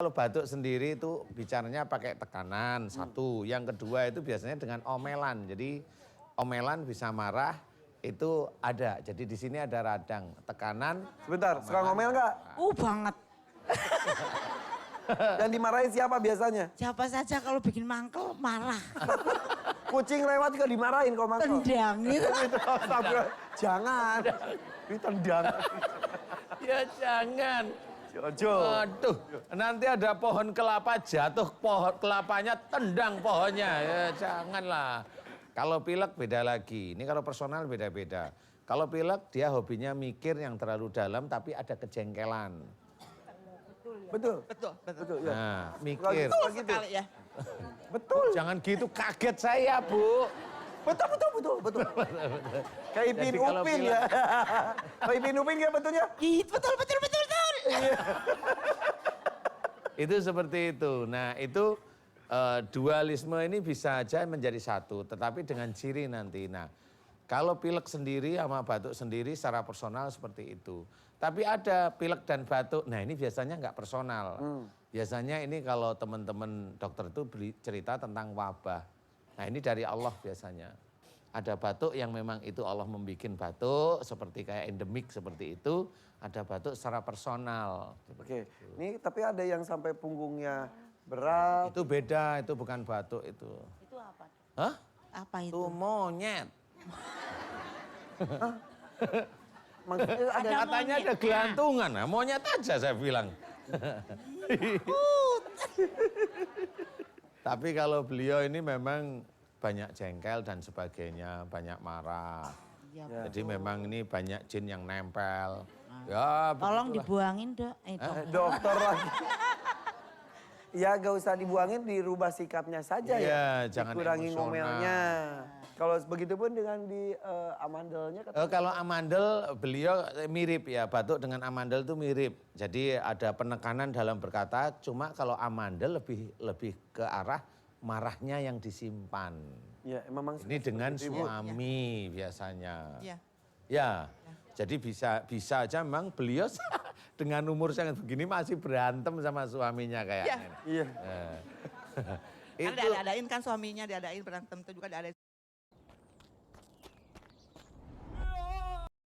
Kalau batuk sendiri itu bicaranya pakai tekanan, satu. Yang kedua itu biasanya dengan omelan. Jadi omelan bisa marah, itu ada. Jadi di sini ada radang, tekanan. Sebentar, suka ngomel nggak? Banget. Yang dimarahin siapa biasanya? Siapa saja kalau bikin mangkel marah. Kucing lewat juga dimarahin kok mangkok. Tendang gitu. Astagfirullah. Jangan. Ini tendang. Ya jangan. Jojo. Aduh, nanti ada pohon kelapa jatuh, pohon kelapanya tendang pohonnya. Ya janganlah. Kalau pilek beda lagi. Ini kalau personal beda-beda. Kalau pilek dia hobinya mikir yang terlalu dalam tapi ada kejengkelan. Betul. Betul. Ya. Nah, mikir. Betul Betul sekali ya. Betul. Jangan gitu, kaget saya, Bu. Betul. Kayak Ipin Jadi kalau Upin pilek- ya. Kayak Ipin Upin ya betulnya. Gitu, betul. Itu seperti itu. Nah, itu dualisme ini bisa aja menjadi satu, tetapi dengan ciri nanti. Nah, kalau pilek sendiri sama batuk sendiri secara personal seperti itu. Tapi ada pilek dan batuk, nah ini biasanya nggak personal. Biasanya ini kalau teman-teman dokter itu cerita tentang wabah. Nah ini dari Allah biasanya. Ada batuk yang memang itu Allah membuat batuk, seperti kayak endemik seperti itu. Ada batuk secara personal. Oke, ini tapi ada yang sampai punggungnya berat. Itu beda, itu bukan batuk itu. Itu apa? Hah? Apa itu? Itu monyet. Maksudnya ada Ada Katanya monyet. ada gelantungan, nah, monyet aja saya bilang. Tapi kalau beliau ini memang banyak jengkel dan sebagainya, banyak marah. Ya, Jadi memang ini banyak jin yang nempel. Ya, tolong begitulah. dibuangin, Dok. dokter lagi. Ya gak usah dibuangin, dirubah sikapnya saja Iya, ya. jangan Dikurangi emosional. ngomelnya. Kalau begitu pun dengan di amandelnya. Kalau amandel beliau mirip ya, batuk dengan amandel itu mirip. Jadi ada penekanan dalam berkata, cuma kalau amandel lebih ke arah marahnya yang disimpan. Ya, memang Ini dengan seperti itu. suami biasanya. Iya. Ya, jadi bisa aja memang beliau dengan umur sangat begini masih berantem sama suaminya kayaknya. Iya. Eh. Kan Itu diadain kan suaminya, diadain berantem itu juga diadain.